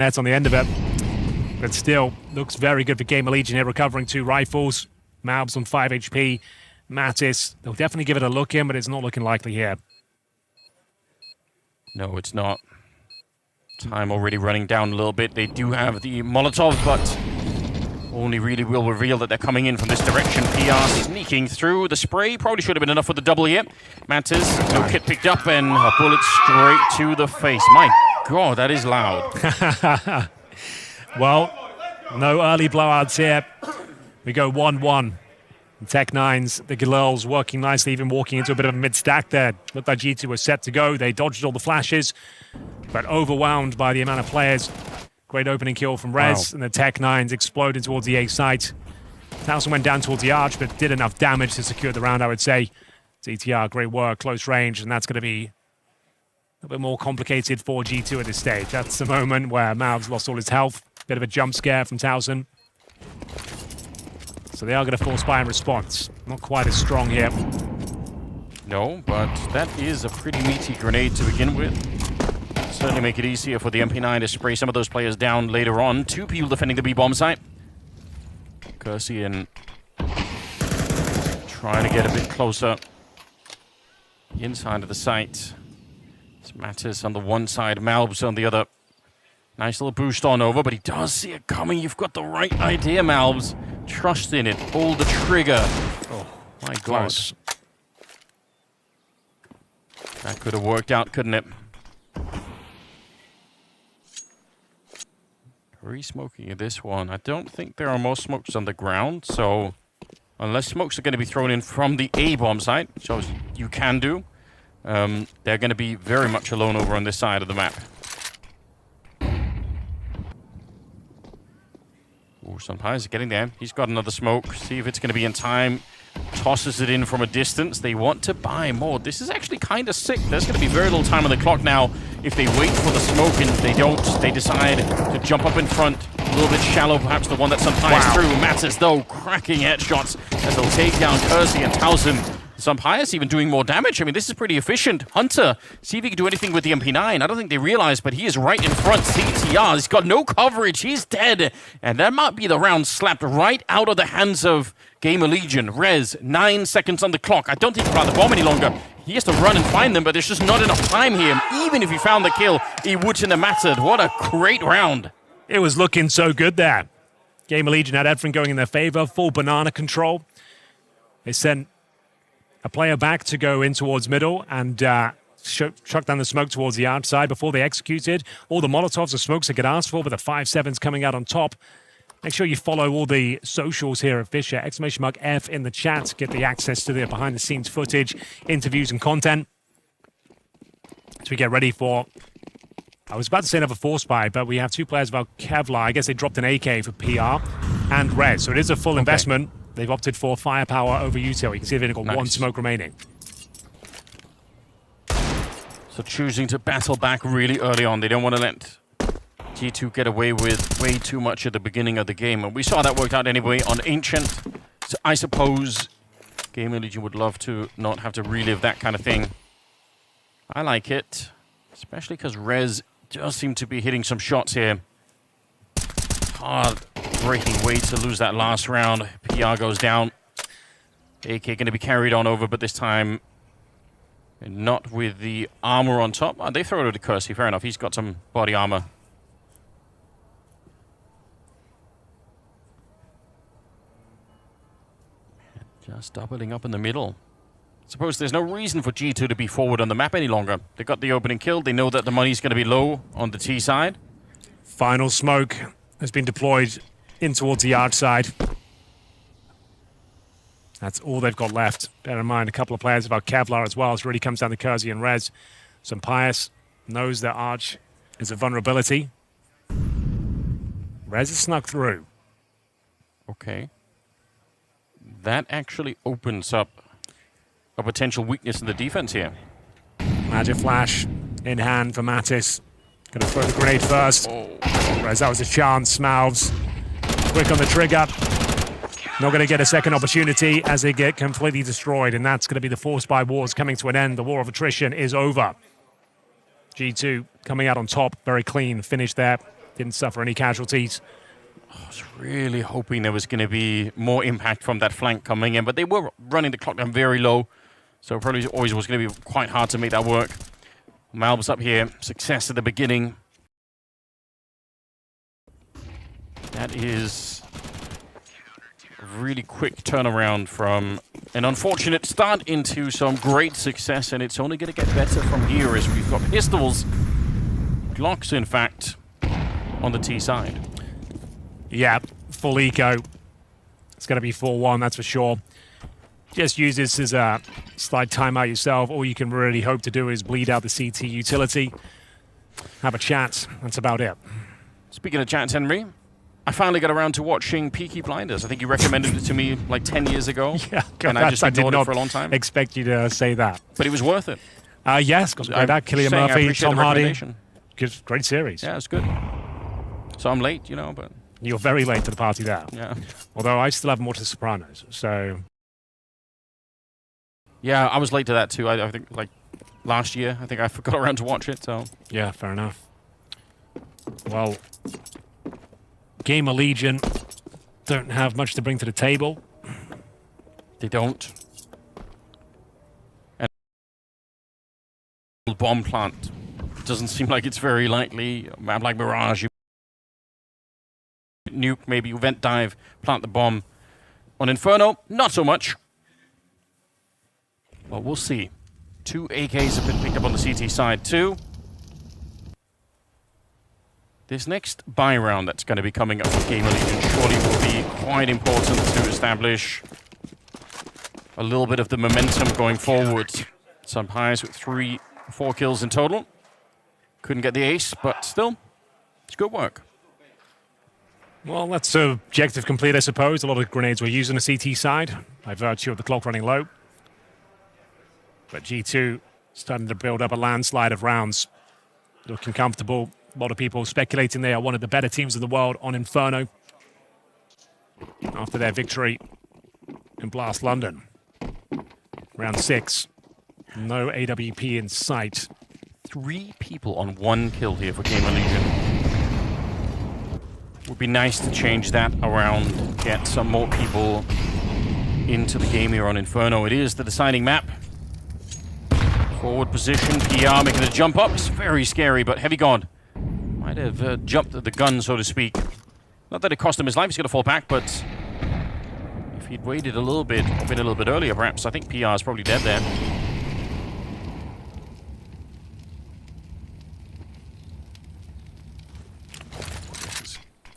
That's on the end of it. But still, looks very good for GamerLegion here, recovering 2 rifles. Mabs on 5 HP. Mattis, they'll definitely give it a look in, but it's not looking likely here. No, it's not. Time already running down a little bit. They do have the Molotov, but only really will reveal that they're coming in from this direction. PR sneaking through. The spray probably should have been enough for the double here. Mattis, no kit picked up, and a bullet straight to the face. My God, that is loud. Well, no early blowouts here. We go 1-1. Tech9's, the Galil's working nicely, even walking into a bit of a mid-stack there. Looked like G2 was set to go. They dodged all the flashes, but overwhelmed by the amount of players. Great opening kill from Rez, and the Tech9's exploded towards the A site. Towson went down towards the arch, but did enough damage to secure the round, I would say. DTR, great work, close range, and that's going to be a bit more complicated for G2 at this stage. That's the moment where Mavs lost all his health. Bit of a jump scare from Towson. So they are going to force buy in response. Not quite as strong here. No, but that is a pretty meaty grenade to begin with. Certainly make it easier for the MP9 to spray some of those players down later on. 2 people defending the B-bomb site. Kersey and trying to get a bit closer inside of the site. It's Mattis on the one side, Malbs on the other. Nice little boost on over, but he does see it coming. You've got the right idea, Malbs. Trust in it. Pull the trigger. Oh, my God. Close. That could have worked out, couldn't it? Re-smoking this one. I don't think there are more smokes on the ground, so unless smokes are going to be thrown in from the A-bomb site, which obviously you can do, they're going to be very much alone over on this side of the map. Ooh, Sunpai's getting there. He's got another smoke. See if it's going to be in time. Tosses it in from a distance. They want to buy more. This is actually kind of sick. There's going to be very little time on the clock now. If they wait for the smoke and they don't, they decide to jump up in front. A little bit shallow, perhaps the one that Sunpai's through. Mattis, though, cracking headshots as they'll take down Kersey and Towson. Sunpai's even doing more damage. I mean, this is pretty efficient. Hunter, see if he can do anything with the MP9. I don't think they realize, but he is right in front. CTR, he's got no coverage. He's dead. And that might be the round slapped right out of the hands of GamerLegion. Rez, 9 seconds on the clock. I don't think he can plant the bomb any longer. He has to run and find them, but there's just not enough time here. Even if he found the kill, it wouldn't have mattered. What a great round. It was looking so good there. GamerLegion had everything going in their favor. Full banana control. They sent a player back to go in towards middle and chuck down the smoke towards the outside before they executed. All the Molotovs or smokes they could ask for, with the 5-7s coming out on top. Make sure you follow all the socials here at FISSURE. !F in the chat to get the access to the behind-the-scenes footage, interviews and content. As we get ready for, I was about to say another force buy, but we have 2 players about Kevlar. I guess they dropped an AK for PR and Red. So it is a full investment. They've opted for firepower over util. You can see they've only got 1 smoke remaining. So choosing to battle back really early on. They don't want to let G2 get away with way too much at the beginning of the game. And we saw that worked out anyway on Ancient. So I suppose GamerLegion would love to not have to relive that kind of thing. I like it, especially because Rez does seem to be hitting some shots here. Heart-breaking way to lose that last round. PR goes down. AK going to be carried on over, but this time not with the armor on top. They throw it over to Kersey. Fair enough. He's got some body armor. Just doubling up in the middle. Suppose there's no reason for G2 to be forward on the map any longer. They got the opening kill. They know that the money's going to be low on the T side. Final smoke has been deployed in towards the yard side. That's all they've got left. Bear in mind, a couple of players about Kevlar as well. It really comes down to Kersey and Rez. Sunpai knows that Arch is a vulnerability. Rez has snuck through. Okay. That actually opens up a potential weakness in the defense here. Magic flash in hand for Mattis. Gonna throw the grenade first. Rez, that was a chance. Mouths quick on the trigger. Not going to get a second opportunity as they get completely destroyed, and that's going to be the force by wars coming to an end. The war of attrition is over. G2 coming out on top, very clean finish there. didn't suffer any casualties. I was really hoping there was going to be more impact from that flank coming in, but they were running the clock down very low, so it probably always was going to be quite hard to make that work. Malbs up here, success at the beginning. That is a really quick turnaround from an unfortunate start into some great success, and it's only going to get better from here as we've got pistols, Glocks in fact, on the T side. Yeah, full eco. It's going to be 4-1, that's for sure. Just use this as a slight timeout yourself. All you can really hope to do is bleed out the CT utility. Have a chat. That's about it. Speaking of chats, Henry, I finally got around to watching Peaky Blinders. I think you recommended it to me like 10 years ago. Yeah, and I just ignored it for a long I time. expect you to say that. But it was worth it. Yes, got great that. Cillian Murphy, Tom Hardy. Great series. Yeah, it's good. So I'm late, you know, but... You're very late to the party there. Yeah. Although I still haven't watched The Sopranos, so... Yeah, I was late to that too. I think like last year, I think I forgot around to watch it, so... Yeah, fair enough. Well, GamerLegion don't have much to bring to the table. They don't. And bomb plant doesn't seem like it's very likely. A map like Mirage, you nuke, maybe vent dive, plant the bomb. On Inferno, not so much. Well, we'll see. 2 AKs have been picked up on the CT side too. This next buy round that's going to be coming up for GamerLegion surely will be quite important to establish a little bit of the momentum going forward. Some highs with 4 kills in total. Couldn't get the ace, but still, it's good work. Well, that's objective complete, I suppose. A lot of grenades were used on the CT side by virtue of the clock running low. But G2 starting to build up a landslide of rounds. Looking comfortable. A lot of people speculating they are one of the better teams in the world on Inferno after their victory in Blast London. Round 6. No AWP in sight. 3 people on 1 kill here for GamerLegion. Would be nice to change that around, get some more people into the game here on Inferno. It is the deciding map. Forward position, PR making a jump up. It's very scary, but Heavy God might have jumped at the gun, so to speak. Not that it cost him his life, he's going to fall back, but if he'd waited a little bit, or been a little bit earlier perhaps, I think PR is probably dead there.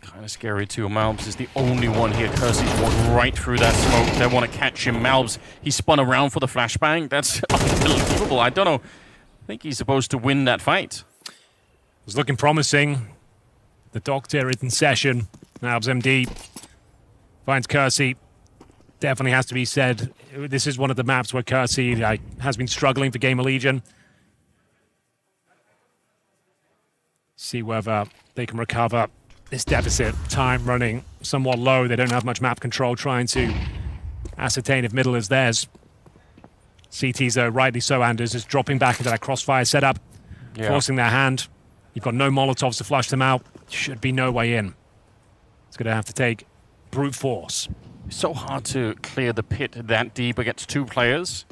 Kind of scary too. Malbs is the only one here. Kersey's walked right through that smoke. They want to catch him. Malbs, he spun around for the flashbang. That's unbelievable. I don't know. I think he's supposed to win that fight. It was looking promising. The doctor is in session. Malbs MD finds Kersey. Definitely has to be said. This is one of the maps where Kersey has been struggling for GamerLegion. See whether they can recover this deficit. Time running somewhat low. They don't have much map control, trying to ascertain if middle is theirs. CT's, rightly so, Anders, is dropping back into that crossfire setup, forcing their hand. You've got no Molotovs to flush them out. Should be no way in. It's going to have to take brute force. It's so hard to clear the pit that deep against 2 players.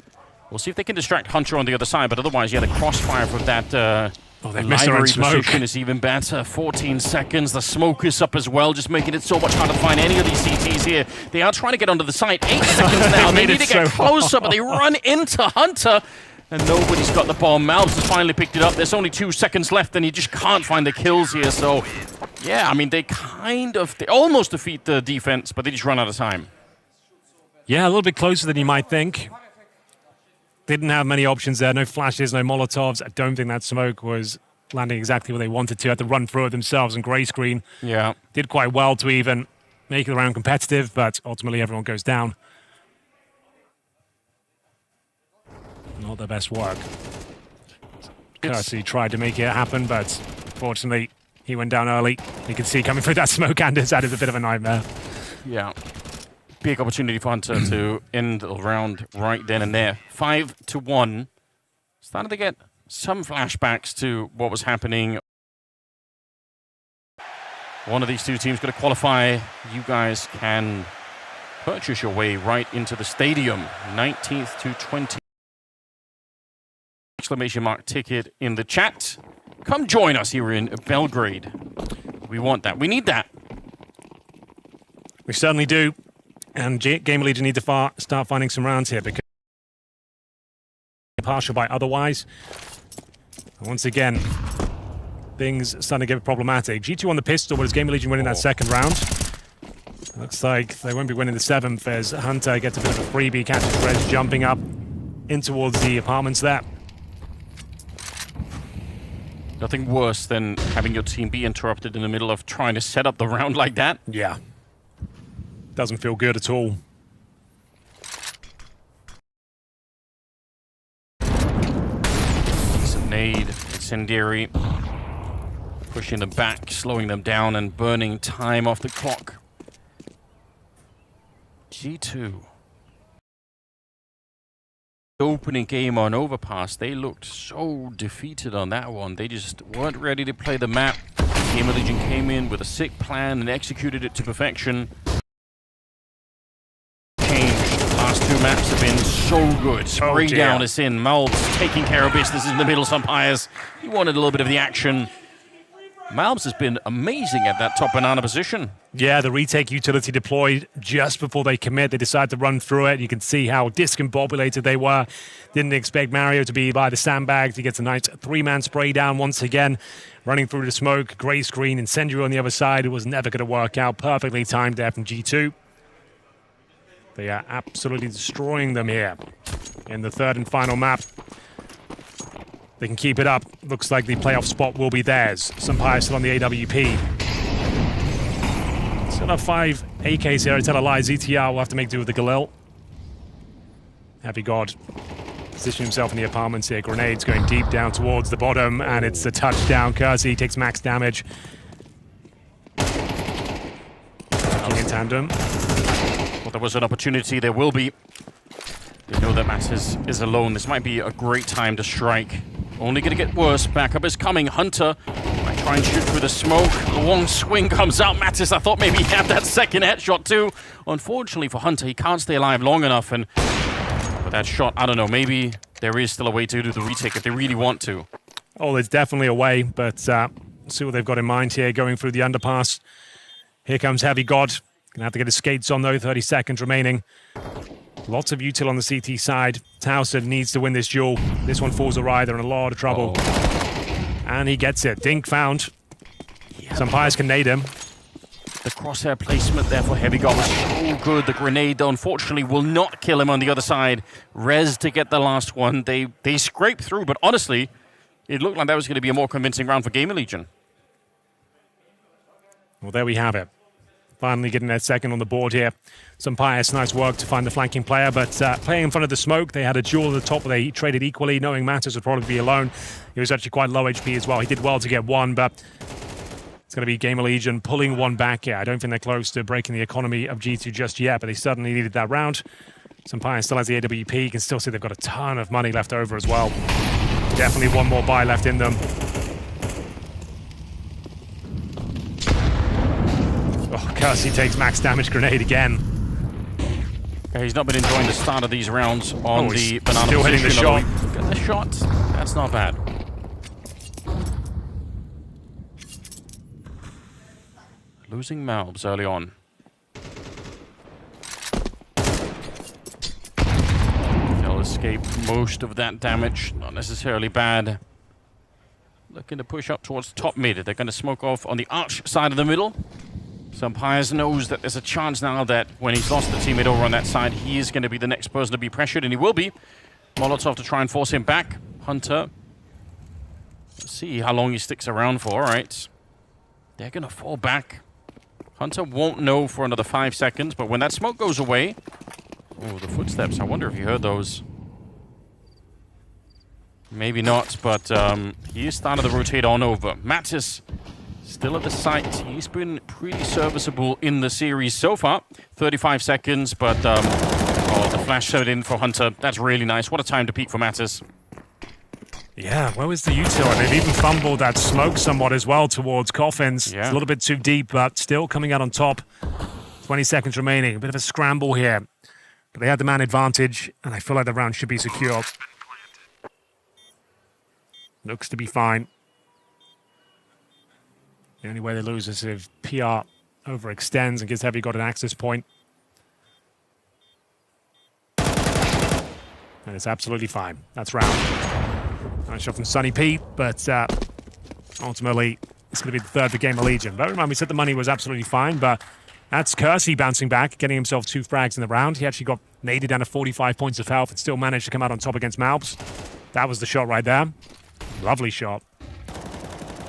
We'll see if they can distract Hunter on the other side, but otherwise, yeah, the crossfire from that library position is even better. 14 seconds. The smoke is up as well, just making it so much harder to find any of these CTs here. They are trying to get onto the site. 8 seconds now. They need to get closer, but they run into Hunter, and nobody's got the bomb. Malbs has finally picked it up. There's only 2 seconds left, and he just can't find the kills here. So, yeah, I mean, they almost defeat the defense, but they just run out of time. Yeah, a little bit closer than you might think. Didn't have many options there. No flashes, no Molotovs. I don't think that smoke was landing exactly where they wanted to. Had to run through it themselves and grey screen. Yeah. Did quite well to even make it around competitive, but ultimately everyone goes down. Not their best work. Kersey tried to make it happen, but fortunately he went down early. You can see coming through that smoke, Anders, that is a bit of a nightmare. Yeah. Big opportunity for Hunter to end the round right then and there. 5-1. Starting to get some flashbacks to what was happening one of these two teams going to qualify. You guys can purchase your way right into the stadium. 19th to 20th. Exclamation mark ticket in the chat. Come join us here in Belgrade. We want that. We need that. We certainly do. And GamerLegion need to start finding some rounds here because partial by otherwise. And once again, things starting to get problematic. G2 on the pistol, but is GamerLegion winning that second round? Looks like they won't be winning the 7th as Hunter gets a bit of a freebie, catches Rez jumping up in towards the apartments there. Nothing worse than having your team be interrupted in the middle of trying to set up the round like that. Yeah. Doesn't feel good at all. Decent nade, incendiary. Pushing them back, slowing them down, and burning time off the clock. G2. Opening game on Overpass, they looked so defeated on that one. They just weren't ready to play the map. GamerLegion came in with a sick plan and executed it to perfection. Last two maps have been so good. Spray down is in. Malbs taking care of business in the middle. Umpires, he wanted a little bit of the action. Malbs has been amazing at that top banana position. Yeah, the retake utility deployed just before they commit. They decide to run through it. You can see how discombobulated they were. Didn't expect Mario to be by the sandbags. He gets a nice 3-man spray down once again. Running through the smoke. Gray screen. Incendiary on the other side. It was never going to work out. Perfectly timed there from G2. They are absolutely destroying them here in the third and final map. They can keep it up. Looks like the playoff spot will be theirs. Sumpire still on the AWP. Still have 5 AKs here. I tell a lie. ZTR will have to make do with the Galil. Happy God. Position himself in the apartments here. Grenades going deep down towards the bottom, and it's the touchdown. Kersey takes max damage. Working in tandem. Well, there was an opportunity. There will be. They know that Matt is alone. This might be a great time to strike. Only going to get worse. Backup is coming. Hunter might try and shoot through the smoke. The long swing comes out. Mattis, I thought maybe he had that second headshot too. Unfortunately for Hunter, he can't stay alive long enough. And with that shot, I don't know. Maybe there is still a way to do the retake if they really want to. Oh, there's definitely a way, but see what they've got in mind here. Going through the underpass. Here comes Heavy God. Gonna have to get his skates on though. 30 seconds remaining. Lots of util on the CT side. Towson needs to win this duel. This one falls awry. They're in a lot of trouble. And he gets it. Dink found. Yeah, some Pyres can nade him. The crosshair placement there for Heavy God was so good. The grenade, unfortunately, will not kill him on the other side. Rez to get the last one. They scraped through, but honestly, it looked like that was going to be a more convincing round for GamerLegion. Well, there we have it. Finally getting their second on the board here. Some Pious, nice work to find the flanking player, but playing in front of the smoke, they had a duel at the top where they traded equally, knowing Mattis would probably be alone. He was actually quite low HP as well. He did well to get one, but it's going to be GamerLegion pulling one back here. I don't think they're close to breaking the economy of G2 just yet, but they certainly needed that round. Some Pious still has the AWP. You can still see they've got a ton of money left over as well. Definitely one more buy left in them. Oh, Kersey takes max damage grenade again. Yeah, he's not been enjoying the start of these rounds on the banana still position. Hitting the shot. Get the shot. That's not bad. Losing Malbs early on. They'll escape most of that damage. Not necessarily bad. Looking to push up towards top mid. They're going to smoke off on the arch side of the middle. Sumpires knows that there's a chance now that when he's lost the teammate over on that side, he is going to be the next person to be pressured, and he will be. Molotov to try and force him back. Hunter. Let's see how long he sticks around for. All right. They're going to fall back. Hunter won't know for another 5 seconds, but when that smoke goes away... Oh, the footsteps. I wonder if you heard those. Maybe not, but he is starting to rotate on over. Mattis still at the site. He's been pretty serviceable in the series so far. 35 seconds, but oh, the flash showed in for Hunter. That's really nice. What a time to peak for Mattis. Yeah, where was the util? They've even fumbled that smoke somewhat as well towards Coffins. Yeah. It's a little bit too deep, but still coming out on top. 20 seconds remaining. A bit of a scramble here. But they had the man advantage, and I feel like the round should be secure. Looks to be fine. The only way they lose is if PR overextends and gets Heavy got an access point. And it's absolutely fine. That's round. Nice shot from Sunny Pete, but ultimately it's going to be the third for GamerLegion. Bear in mind, we said the money was absolutely fine, but that's Kersey bouncing back, getting himself 2 frags in the round. He actually got naded down to 45 points of health and still managed to come out on top against Malbs. That was the shot right there. Lovely shot.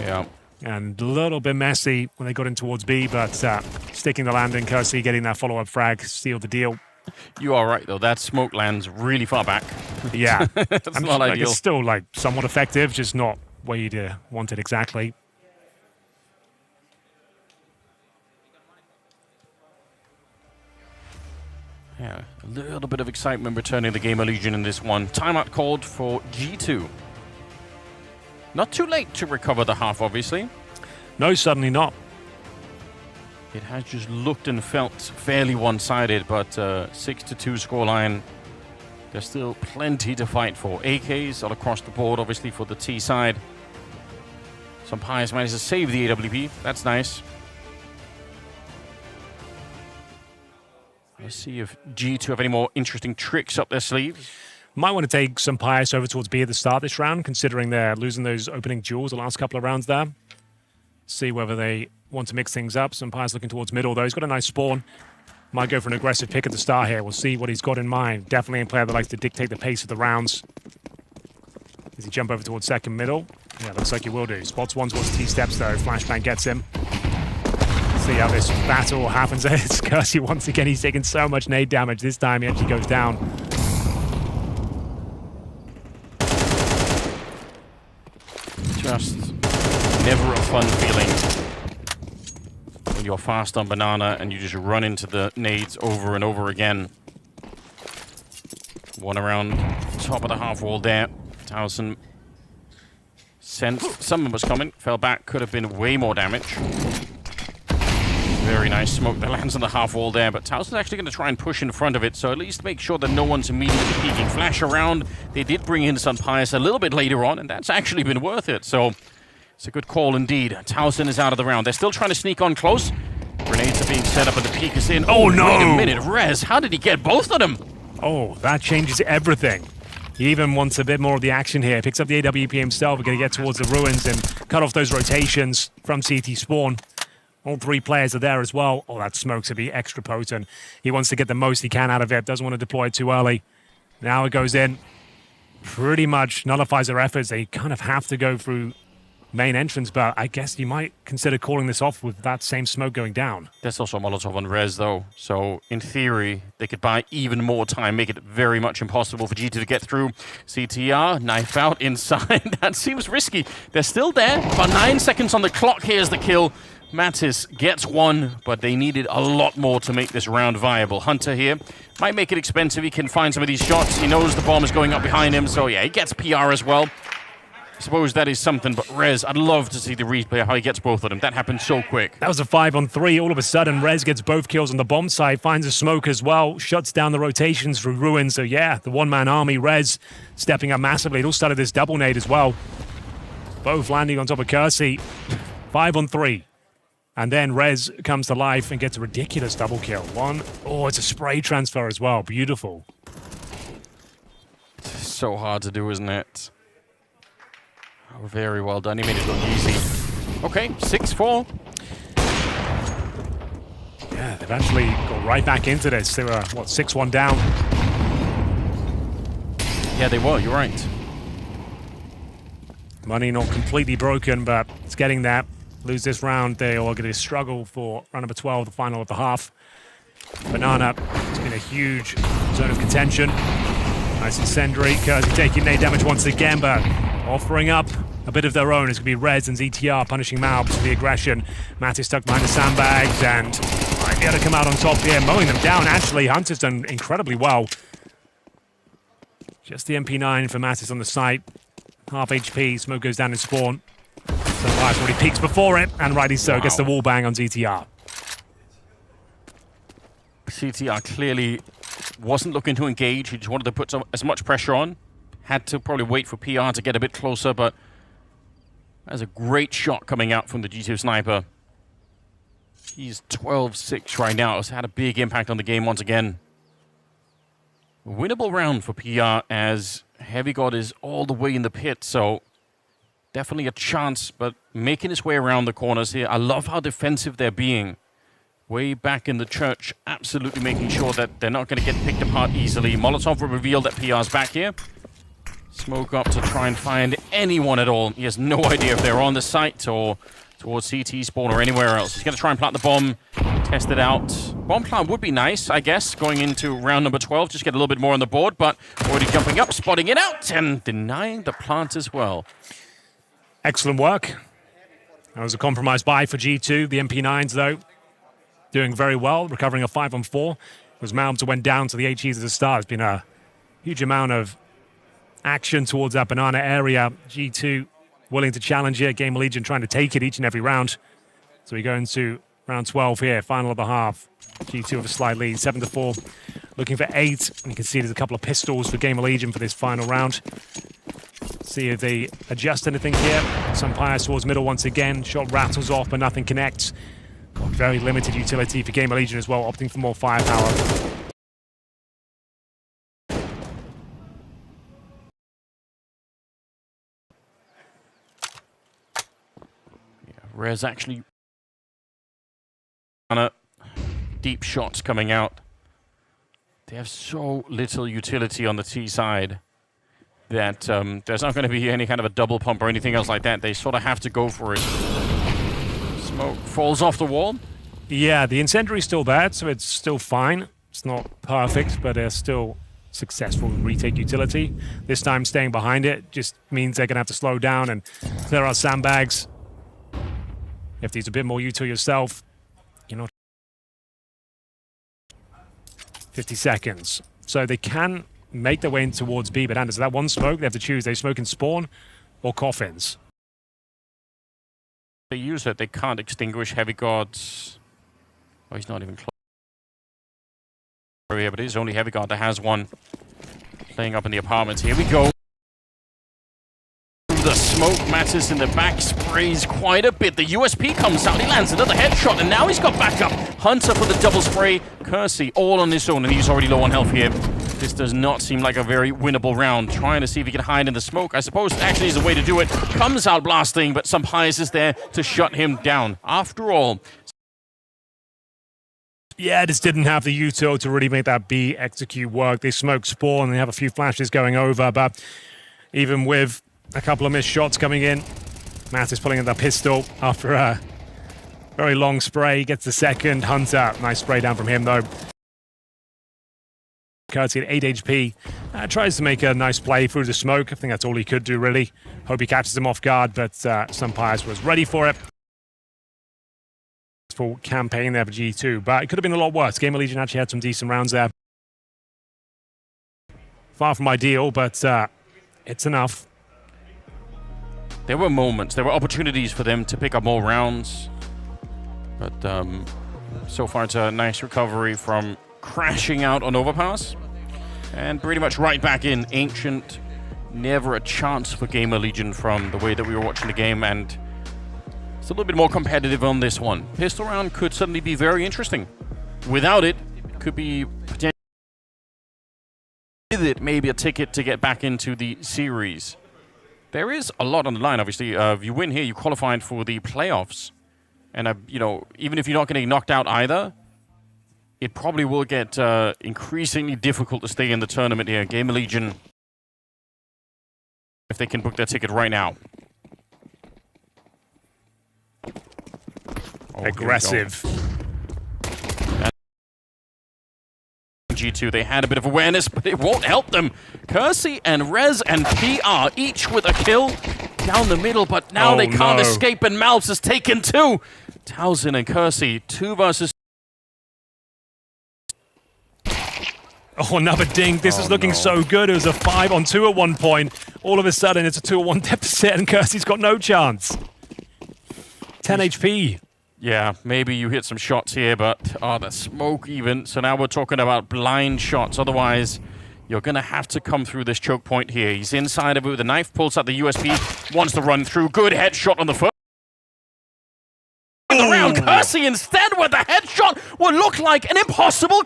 Yeah. And a little bit messy when they got in towards B, but sticking the landing, Kersey getting that follow-up frag, sealed the deal. You are right, though. That smoke lands really far back. Yeah. That's not ideal. It's still like somewhat effective, just not where you'd want it exactly. Yeah, a little bit of excitement returning the GamerLegion in this one. Timeout called for G2. Not too late to recover the half, obviously. No, certainly not. It has just looked and felt fairly one-sided, but 6-2 scoreline. There's still plenty to fight for. AKs all across the board, obviously, for the T side. Some Pius managed to save the AWP. That's nice. Let's see if G2 have any more interesting tricks up their sleeves. Might want to take some Pius over towards B at the start this round, considering they're losing those opening duels the last couple of rounds there. See whether they want to mix things up. Some Pius looking towards middle, though. He's got a nice spawn. Might go for an aggressive pick at the start here. We'll see what he's got in mind. Definitely a player that likes to dictate the pace of the rounds. Does he jump over towards second middle? Yeah, looks like he will do. Spots one towards T-steps, though. Flashbang gets him. See how this battle happens. It's Kersey once again. He's taking so much nade damage. This time he actually goes down. Just never a fun feeling when you're fast on Banana and you just run into the nades over and over again. One around top of the half wall there. Towson sensed someone was coming, fell back, could have been way more damage. Very nice smoke that lands on the half wall there, but Towson's actually going to try and push in front of it, so at least make sure that no one's immediately peeking. Flash around. They did bring in Sun Pius a little bit later on, and that's actually been worth it, so it's a good call indeed. Towson is out of the round. They're still trying to sneak on close. Grenades are being set up and the peek is in. Oh, no! Wait a minute, Rez, how did he get both of them? Oh, that changes everything. He even wants a bit more of the action here. Picks up the AWP himself. We're going to get towards the ruins and cut off those rotations from CT spawn. All 3 players are there as well. Oh, that smoke's going to be extra potent. He wants to get the most he can out of it. Doesn't want to deploy it too early. Now it goes in. Pretty much nullifies their efforts. They kind of have to go through main entrance, but I guess you might consider calling this off with that same smoke going down. There's also a Molotov on Rez, though. So, in theory, they could buy even more time, make it very much impossible for G2 to get through. CTR, knife out inside. That seems risky. They're still there. About 9 seconds on the clock. Here's the kill. Mattis gets one, but they needed a lot more to make this round viable. Hunter here might make it expensive. He can find some of these shots. He knows the bomb is going up behind him, so yeah, he gets PR as well. I suppose that is something, but Rez, I'd love to see the replay of how he gets both of them. That happened so quick. That was a 5-on-3. All of a sudden, Rez gets both kills on the bomb side, finds a smoke as well, shuts down the rotations through ruins. So yeah, the one-man army, Rez, stepping up massively. It all started this double nade as well. Both landing on top of Kersey. 5-on-3. And then Rez comes to life and gets a ridiculous double kill. Oh, it's a spray transfer as well. Beautiful. So hard to do, isn't it? Oh, very well done. He made it look easy. Okay, 6-4. Yeah, they've actually got right back into this. They were, 6-1 down? Yeah, they were. You're right. Money not completely broken, but it's getting there. Lose this round, they are going to struggle for round number 12, the final of the half. Banana, it's been a huge zone of contention. Nice incendiary. Kersey taking nade damage once again, but offering up a bit of their own. It's going to be Reds and ZTR punishing Malbs for the aggression. Mattis stuck behind the sandbags and might be able to come out on top here, mowing them down. Actually, Hunter's done incredibly well. Just the MP9 for Mattis on the site. half HP. Smoke goes down in spawn. Sunfires already peeks before it, and rightly so. Gets the wall bang on ZTR. CTR clearly wasn't looking to engage. He just wanted to put as much pressure on. Had to probably wait for PR to get a bit closer, but that's a great shot coming out from the G2 sniper. He's 12-6 right now. It's had a big impact on the game once again. Winnable round for PR as Heavy God is all the way in the pit, so definitely a chance, but making his way around the corners here. I love how defensive they're being. Way back in the church, absolutely making sure that they're not going to get picked apart easily. Molotov will reveal that PR's back here. Smoke up to try and find anyone at all. He has no idea if they're on the site or towards CT spawn or anywhere else. He's going to try and plant the bomb, test it out. Bomb plant would be nice, I guess, going into round number 12. Just get a little bit more on the board, but already jumping up, spotting it out, and denying the plant as well. Excellent work. That was a compromised buy for G2. The MP9s, though, doing very well, recovering a 5-on-4. It was Malms went down to the HEs at the start. There's been a huge amount of action towards that banana area. G2 willing to challenge it. GamerLegion trying to take it each and every round. So we go into round 12 here, final of the half. G2 with a slight lead, 7-4. Looking for 8. And you can see there's a couple of pistols for GamerLegion for this final round. See if they adjust anything here. Some fires towards middle once again. Shot rattles off, but nothing connects. Got very limited utility for GamerLegion as well, opting for more firepower. Rez actually deep shots coming out. They have so little utility on the T side that there's not going to be any kind of a double pump or anything else like that. They sort of have to go for it. Smoke falls off the wall. Yeah, the incendiary's still there, so it's still fine. It's not perfect, but they're still successful retake utility. This time staying behind it just means they're going to have to slow down and clear out sandbags. If there's a bit more util yourself, you're not 50 seconds. So they can make their way in towards B, but Anders, that one smoke, they have to choose. They smoke in spawn or coffins. They use it, they can't extinguish Heavy God's... Oh, he's not even close. Yeah, but it is only Heavy God that has one. Playing up in the apartments. Here we go. The smoke matters in the back, sprays quite a bit. The USP comes out, he lands another headshot, and now he's got backup. Hunter for the double spray. Kersey all on his own, and he's already low on health here. This does not seem like a very winnable round. Trying to see if he can hide in the smoke. I suppose actually is a way to do it. Comes out blasting, but some Pies is there to shut him down. After all... Yeah, just didn't have the util to really make that B execute work. They smoke spawn, and they have a few flashes going over, but even with a couple of missed shots coming in, Matt is pulling in the pistol after a very long spray. Gets the second. Hunter, nice spray down from him, though. Curtsy at 8 HP. Tries to make a nice play through the smoke. I think that's all he could do, really. Hope he catches him off guard, but Sunfires was ready for it. Full campaign there for G2, but it could have been a lot worse. GamerLegion actually had some decent rounds there. Far from ideal, but it's enough. There were moments, there were opportunities for them to pick up more rounds, but so far it's a nice recovery from crashing out on overpass, and pretty much right back in. Ancient, never a chance for GamerLegion from the way that we were watching the game, and it's a little bit more competitive on this one. Pistol round could suddenly be very interesting. Without it, could be potentially with it maybe a ticket to get back into the series. There is a lot on the line, obviously. If you win here, you qualified for the playoffs. And, you know, even if you're not getting knocked out either, it probably will get increasingly difficult to stay in the tournament here. GamerLegion, if they can book their ticket right now. Oh, aggressive. G2, they had a bit of awareness, but it won't help them. Kersey and Rez and PR each with a kill down the middle, but now they can't escape, and Malps has taken 2. Towson and Kersey, 2 versus... Oh, another ding. This is looking so good. It was a 5-on-2 at one point. All of a sudden, it's a 2-on-1 deficit, and Kersey's got no chance. 10 HP. Yeah, maybe you hit some shots here, but the smoke even. So now we're talking about blind shots. Otherwise, you're going to have to come through this choke point here. He's inside of it with a knife, pulls out the USP, wants to run through. Good headshot on the first. Around Kersey instead with the headshot would look like an impossible.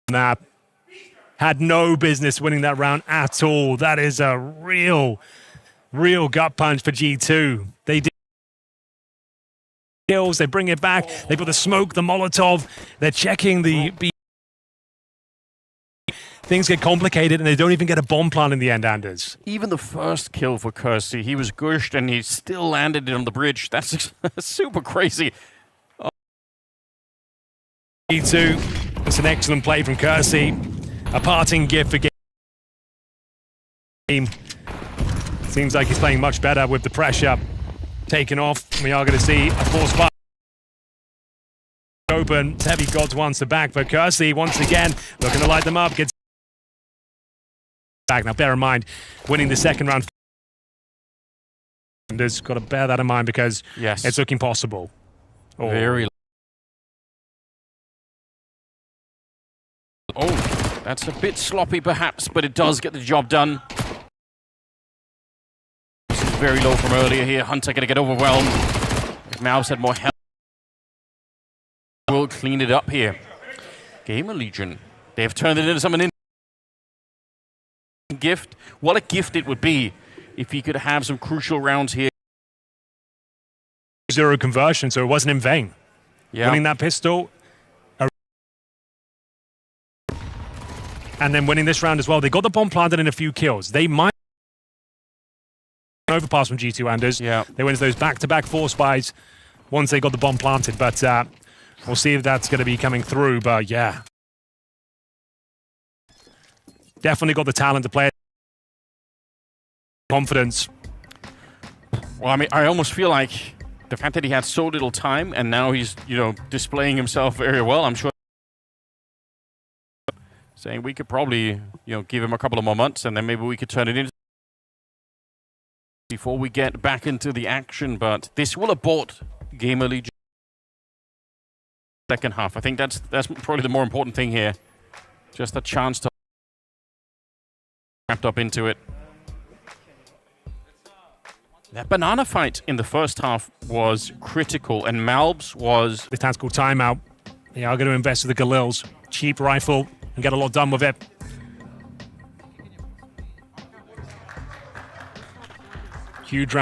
That had no business winning that round at all. That is a real gut punch for G2. They did kills, they bring it back, they've got the smoke, the Molotov, they're checking the B. Things get complicated and they don't even get a bomb plant in the end, Anders. Even the first kill for Kersey, he was gushed and he still landed it on the bridge. That's super crazy. G2, it's an excellent play from Kersey. A parting gift for game. Seems like he's playing much better with the pressure taken off. We are going to see a force fire open. Heavy Gods wants the back, but Kersey once again looking to light them up. Gets back. Now bear in mind, winning the second round. There's got to bear that in mind because it's looking possible. Very. Oh, that's a bit sloppy perhaps, but it does get the job done. This is very low from earlier here. Hunter gonna get overwhelmed. If Mouse had more help, we'll clean it up here. GamerLegion, they have turned it into something gift. What a gift it would be if he could have some crucial rounds here. 0 conversion, so it wasn't in vain. Winning that pistol. And then winning this round as well. They got the bomb planted in a few kills. They might overpass from G2, Anders. They went those back-to-back force buys once they got the bomb planted. But we'll see if that's going to be coming through. But yeah. Definitely got the talent to play it. Confidence. Well, I mean, I almost feel like the fact that he had so little time and now he's, displaying himself very well, I'm sure. Saying we could probably, give him a couple of more months and then maybe we could turn it into before we get back into the action. But this will abort GamerLegion second half. I think that's probably the more important thing here. Just a chance to wrapped up into it. That banana fight in the first half was critical, and Malbs was the tactical timeout. They are going to invest with the Galils. Cheap rifle and get a lot done with it. Huge round.